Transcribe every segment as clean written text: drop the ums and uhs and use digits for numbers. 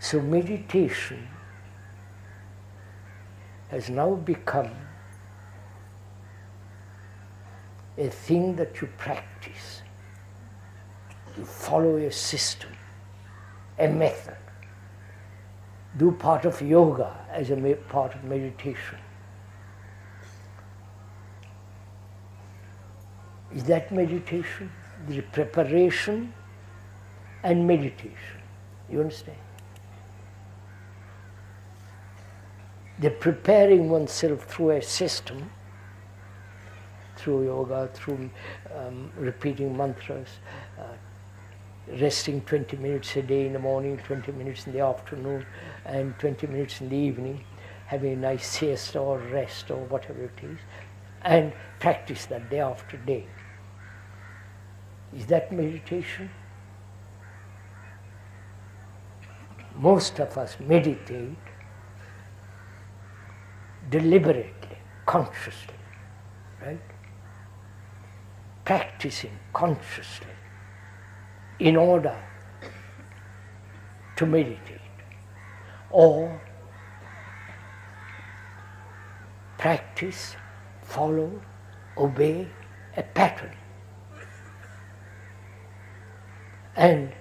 So meditation has now become a thing that you practice. You follow a system, a method. Do part of yoga as a part of meditation. Is that meditation? The preparation and meditation. You understand? The preparing oneself through a system, through yoga, through repeating mantras, resting 20 minutes a day in the morning, 20 minutes in the afternoon, and 20 minutes in the evening, having a nice siesta or rest or whatever it is, and practice that day after day. Is that meditation? Most of us meditate deliberately, consciously, right? Practicing consciously in order to meditate, or practice, follow, obey a pattern. And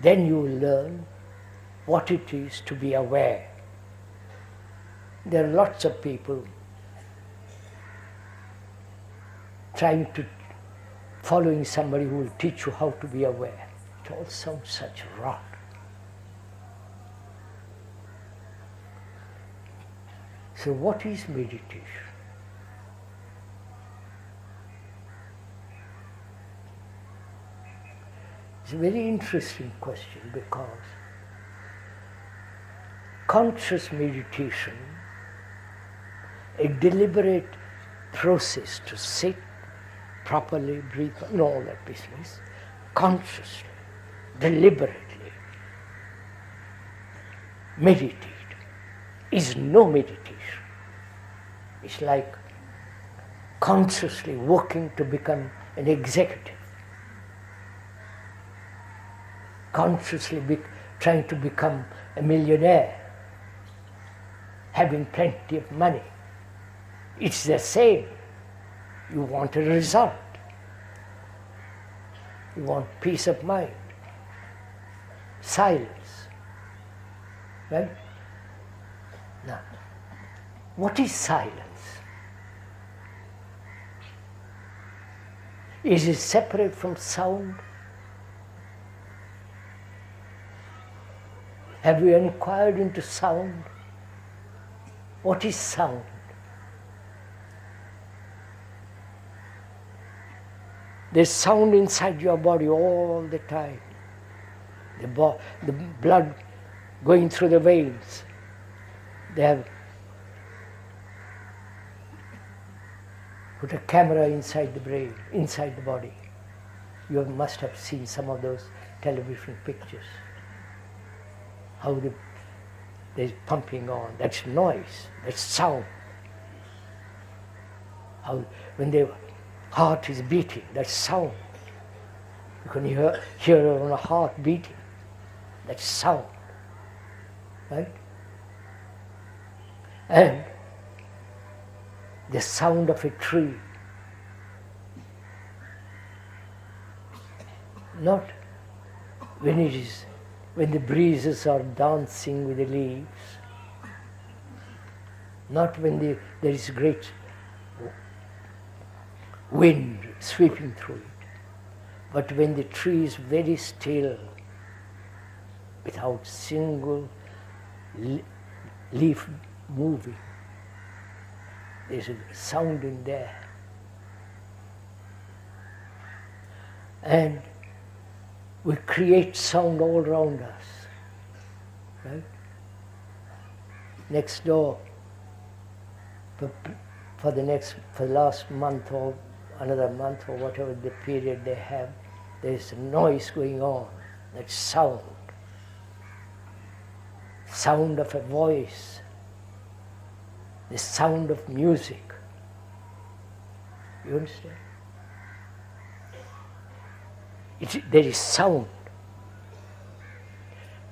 then you will learn what it is to be aware. There are lots of people following somebody who will teach you how to be aware. It all sounds such rot. So what is meditation? It's a very interesting question, because conscious meditation, a deliberate process to sit properly, breathe, and all that business, consciously, deliberately meditate, is no meditation. It's like consciously working to become an executive, consciously trying to become a millionaire, having plenty of money. It's the same. You want a result. You want peace of mind, silence, right? Now, what is silence? Is it separate from sound? Have you inquired into sound? What is sound? There's sound inside your body all the time. The blood going through the veins. They have put a camera inside the brain, inside the body. You must have seen some of those television pictures. How they're pumping on. That's noise. That's sound. How when the heart is beating, that's sound. You can hear your own heart beating. That's sound. Right? And the sound of a tree. Not when the breezes are dancing with the leaves, not when there is great wind sweeping through it, but when the tree is very still, without single leaf moving. There's a sound in there. And we create sound all around us, right? Next door, for the last month or another month or whatever the period they have, there's a noise going on. That's sound. Sound of a voice. The sound of music. You understand? There is sound.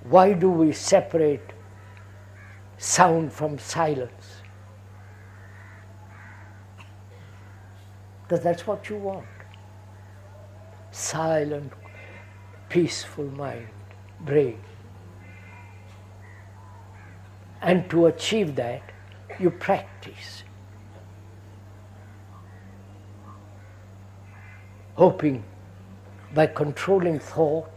Why do we separate sound from silence? Because that's what you want. Silent, peaceful mind, brain. And to achieve that, you practice. Hoping by controlling thought,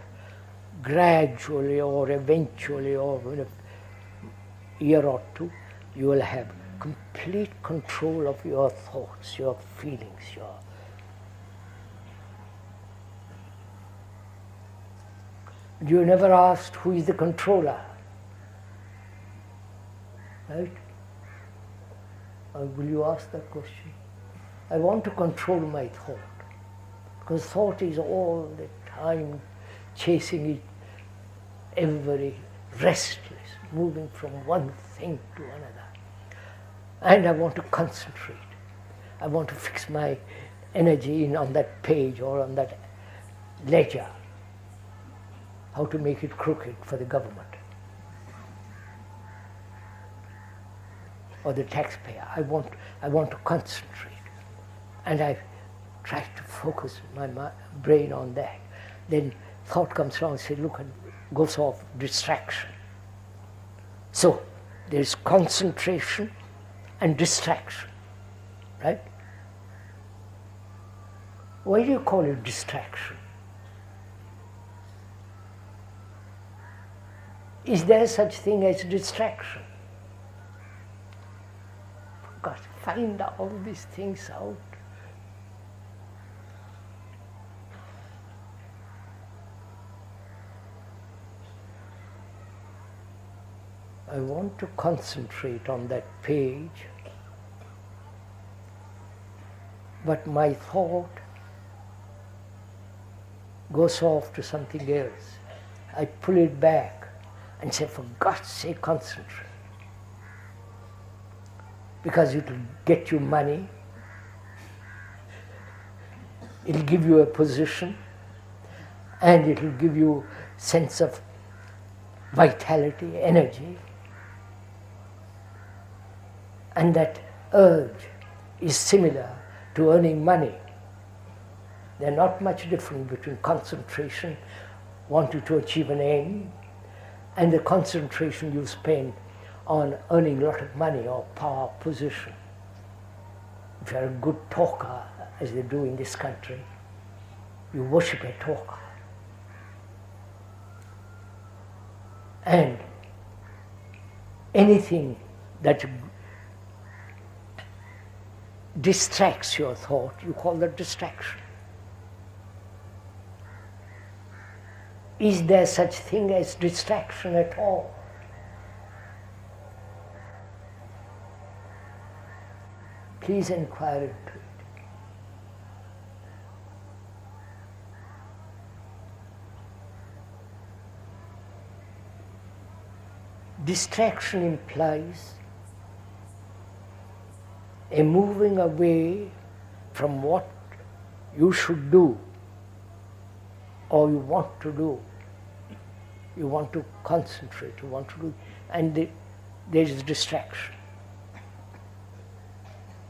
gradually or eventually or in a year or two, you will have complete control of your thoughts, your feelings, You never asked who is the controller, right? Or will you ask that question? I want to control my thought, because thought is all the time chasing it, every restless, moving from one thing to another. And I want to concentrate. I want to fix my energy in on that page or on that ledger. How to make it crooked for the government or the taxpayer. I want to concentrate, and I try to focus my brain on that. Then thought comes along and says, look, and goes off, distraction. So there is concentration and distraction, right? Why do you call it distraction? Is there such thing as distraction? Got to find all these things out. I want to concentrate on that page, but my thought goes off to something else. I pull it back and say, for God's sake, concentrate. Because it will get you money, it will give you a position, and it will give you sense of vitality, energy. And that urge is similar to earning money. They're not much different between concentration, wanting to achieve an aim, and the concentration you spend on earning a lot of money or power, position. If you're a good talker, as they do in this country, you worship a talker. And anything that distracts your thought, you call that distraction. Is there such thing as distraction at all? Please inquire into it. Distraction implies a moving away from what you should do or you want to do. You want to concentrate, you want to do, and there is distraction.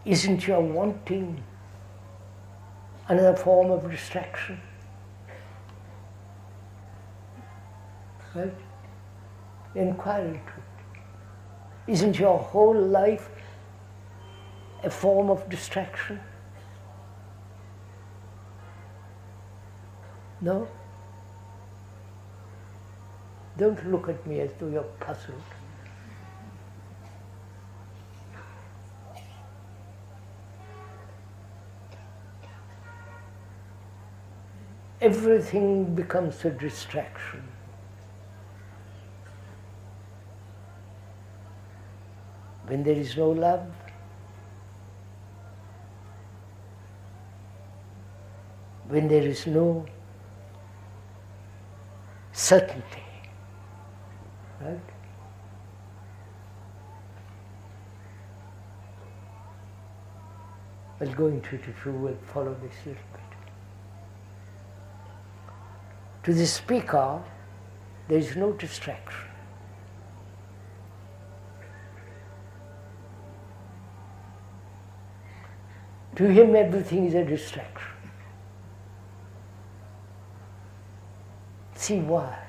Isn't your wanting another form of distraction? Right? Inquire into it. Isn't your whole life a form of distraction? No? Don't look at me as though you're puzzled. Everything becomes a distraction. When there is no love, when there is no certainty, right? I'll go into it if you will follow this little bit. To the speaker, there is no distraction. To him, everything is a distraction. See why?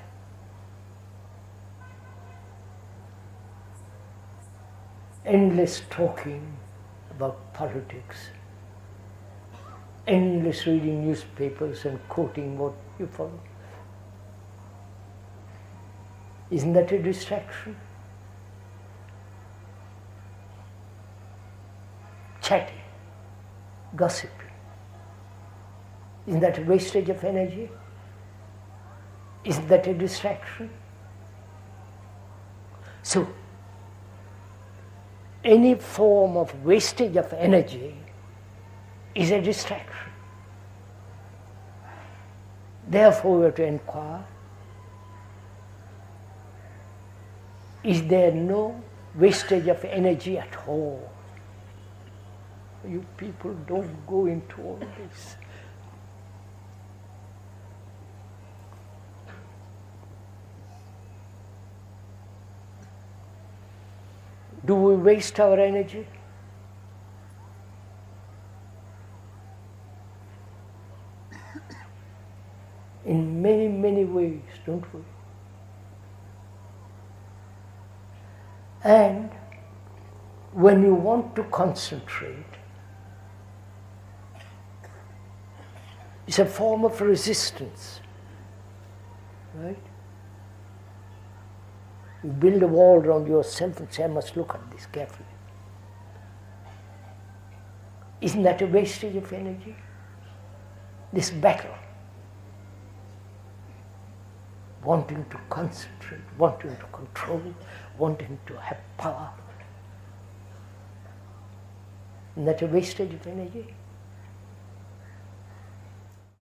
Endless talking about politics, endless reading newspapers and quoting what you follow. Isn't that a distraction? Chatting, gossiping. Isn't that a wastage of energy? Isn't that a distraction? So, any form of wastage of energy is a distraction. Therefore, we have to inquire, is there no wastage of energy at all? You people don't go into all this. Do we waste our energy? In many, many ways, don't we? And when you want to concentrate, it's a form of resistance, right? You build a wall around yourself and say, I must look at this carefully. Isn't that a wastage of energy? This battle, wanting to concentrate, wanting to control, wanting to have power. Isn't that a wastage of energy?